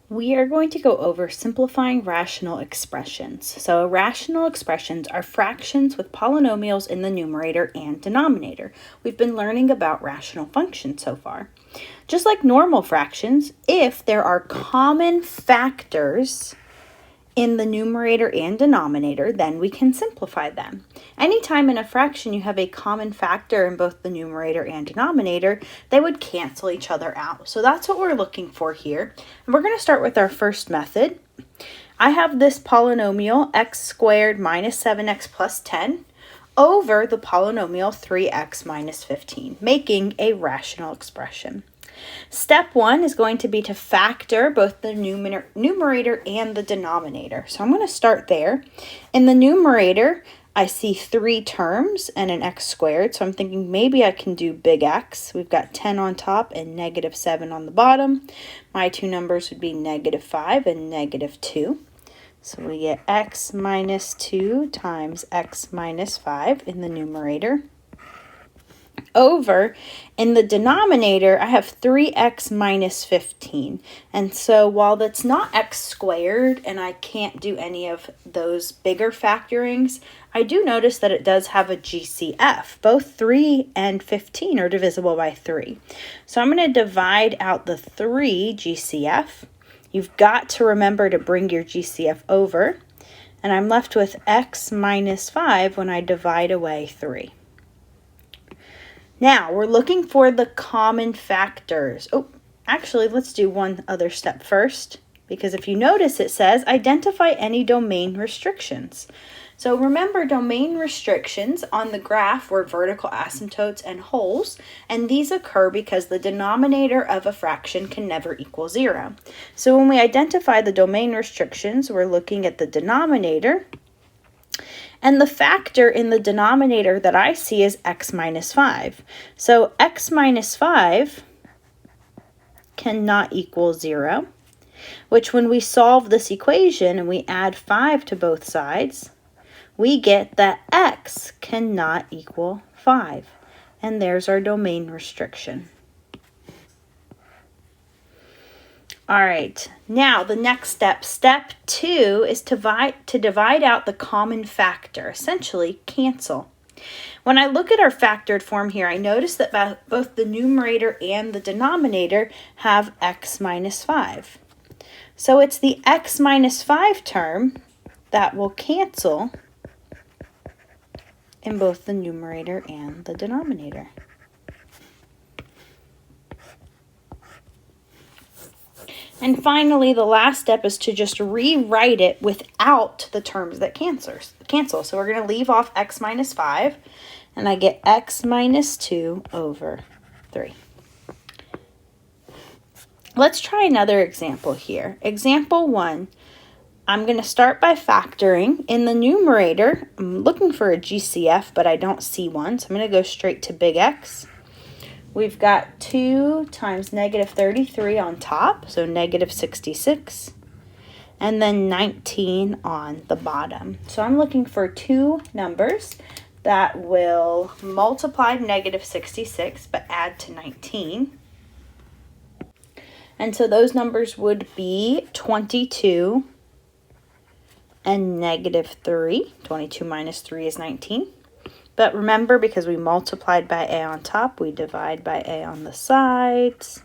We are going to go over simplifying rational expressions. So rational expressions are fractions with polynomials in the numerator and denominator. We've been learning about rational functions so far. Just like normal fractions, if there are common factors in the numerator and denominator, then we can simplify them. Anytime in a fraction you have a common factor in both the numerator and denominator, they would cancel each other out. So that's what we're looking for here. And we're going to start with our first method. I have this polynomial x squared minus 7x plus 10 over the polynomial 3x minus 15, making a rational expression. Step 1 is going to be to factor both the numerator and the denominator. So I'm going to start there. In the numerator, I see 3 terms and an x squared. So I'm thinking maybe I can do big X. We've got 10 on top and negative 7 on the bottom. My two numbers would be negative 5 and negative 2. So we get x minus 2 times x minus 5 in the numerator. Over in the denominator, I have 3x minus 15. And so while that's not x squared and I can't do any of those bigger factorings, I do notice that it does have a GCF. Both 3 and 15 are divisible by 3. So I'm going to divide out the 3 GCF. You've got to remember to bring your GCF over. And I'm left with x minus 5 when I divide away 3. Now, we're looking for the common factors. Oh, actually, let's do one other step first, because if you notice, it says identify any domain restrictions. So remember, domain restrictions on the graph were vertical asymptotes and holes, and these occur because the denominator of a fraction can never equal 0. So when we identify the domain restrictions, we're looking at the denominator. And the factor in the denominator that I see is x minus 5. So x minus 5 cannot equal 0, which when we solve this equation and we add 5 to both sides, we get that x cannot equal 5. And there's our domain restriction. All right, now the next step, step 2, is to divide out the common factor, essentially cancel. When I look at our factored form here, I notice that both the numerator and the denominator have x minus 5. So it's the x minus 5 term that will cancel in both the numerator and the denominator. And finally, the last step is to just rewrite it without the terms that cancel. So we're going to leave off x minus 5, and I get x minus 2 over 3. Let's try another example here. Example 1, I'm going to start by factoring. In the numerator, I'm looking for a GCF, but I don't see one, so I'm going to go straight to big X. We've got 2 times negative 33 on top, so negative 66, and then 19 on the bottom. So I'm looking for 2 numbers that will multiply negative 66 but add to 19. And so those numbers would be 22 and negative 3. 22 minus 3 is 19. But remember, because we multiplied by a on top, we divide by a on the sides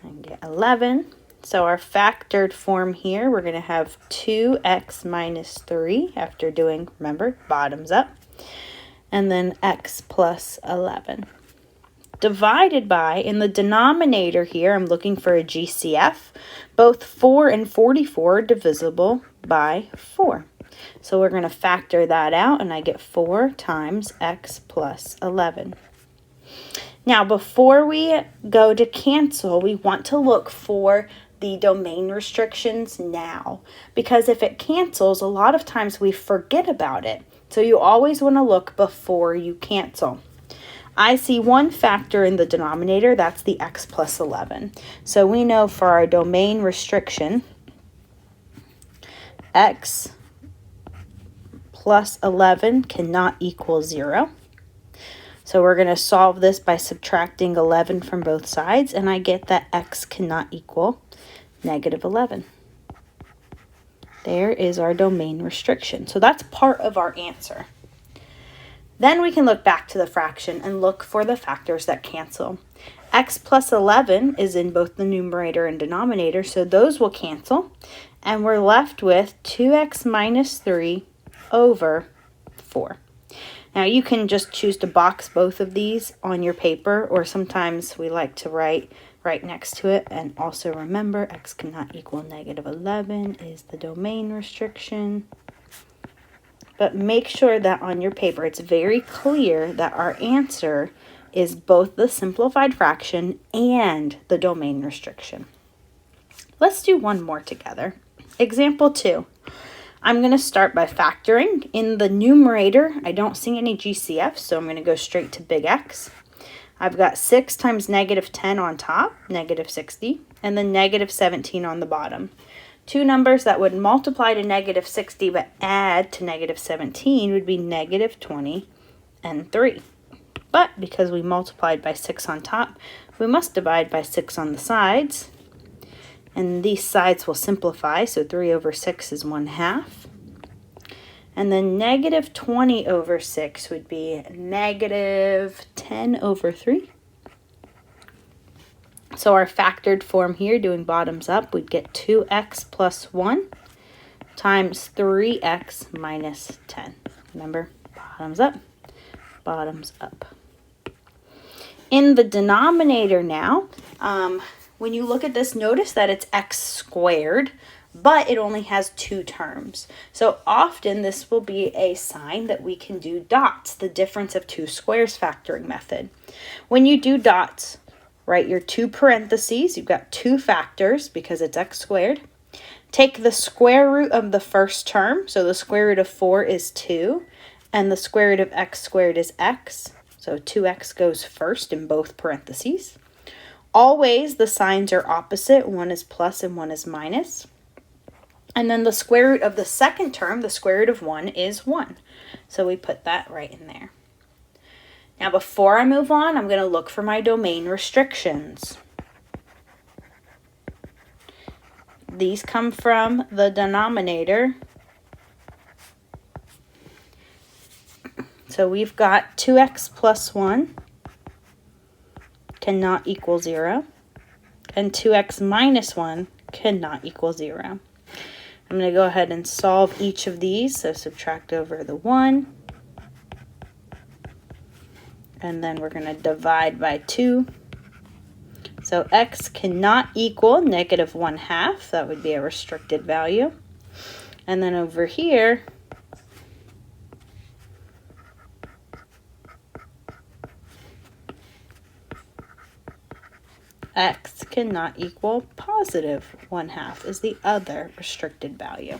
and get 11. So our factored form here, we're going to have 2x minus 3 after doing, remember, bottoms up, and then x plus 11. Divided by, in the denominator here, I'm looking for a GCF. Both 4 and 44 are divisible by 4. So we're going to factor that out, and I get 4 times x plus 11. Now, before we go to cancel, we want to look for the domain restrictions now, because if it cancels, a lot of times we forget about it. So you always want to look before you cancel. I see one factor in the denominator, that's the x plus 11. So we know for our domain restriction, x plus 11 cannot equal 0. So we're going to solve this by subtracting 11 from both sides, and I get that x cannot equal negative 11. There is our domain restriction. So that's part of our answer. Then we can look back to the fraction and look for the factors that cancel. X plus 11 is in both the numerator and denominator, so those will cancel. And we're left with 2x minus 3 over 4. Now you can just choose to box both of these on your paper, or sometimes we like to write right next to it. And also remember, x cannot equal negative 11 is the domain restriction. But make sure that on your paper it's very clear that our answer is both the simplified fraction and the domain restriction. Let's do one more together. Example 2. I'm going to start by factoring. In the numerator, I don't see any GCF, so I'm going to go straight to big X. I've got 6 times negative 10 on top, negative 60, and then negative 17 on the bottom. Two numbers that would multiply to negative 60 but add to negative 17 would be negative 20 and 3. But because we multiplied by 6 on top, we must divide by 6 on the sides. And these sides will simplify, so 3 over 6 is 1/2. And then negative 20 over 6 would be negative 10 over 3. So our factored form here, doing bottoms up, we'd get 2x plus 1 times 3x minus 10. Remember, bottoms up, bottoms up. In the denominator now, when you look at this, notice that it's x squared, but it only has 2 terms. So often this will be a sign that we can do dots, the difference of 2 squares factoring method. When you do dots, write your 2 parentheses. You've got 2 factors because it's x squared. Take the square root of the first term. So the square root of 4 is 2, and the square root of x squared is x. So 2x goes first in both parentheses. Always the signs are opposite. One is plus and one is minus. And then the square root of the second term, the square root of 1, is 1. So we put that right in there. Now before I move on, I'm going to look for my domain restrictions. These come from the denominator. So we've got 2x plus 1 cannot equal 0, and 2x minus 1 cannot equal 0. I'm going to go ahead and solve each of these. So subtract over the 1, and then we're going to divide by 2. So x cannot equal negative 1/2. That would be a restricted value. And then over here, x cannot equal positive 1/2 is the other restricted value.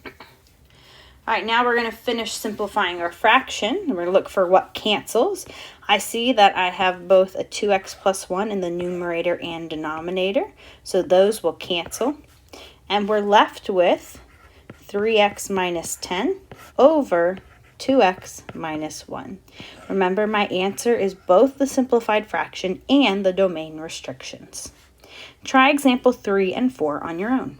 All right, now we're going to finish simplifying our fraction. We're going to look for what cancels. I see that I have both a 2x plus 1 in the numerator and denominator, so those will cancel. And we're left with 3x minus 10 over 2x minus 1. Remember, my answer is both the simplified fraction and the domain restrictions. Try example 3 and 4 on your own.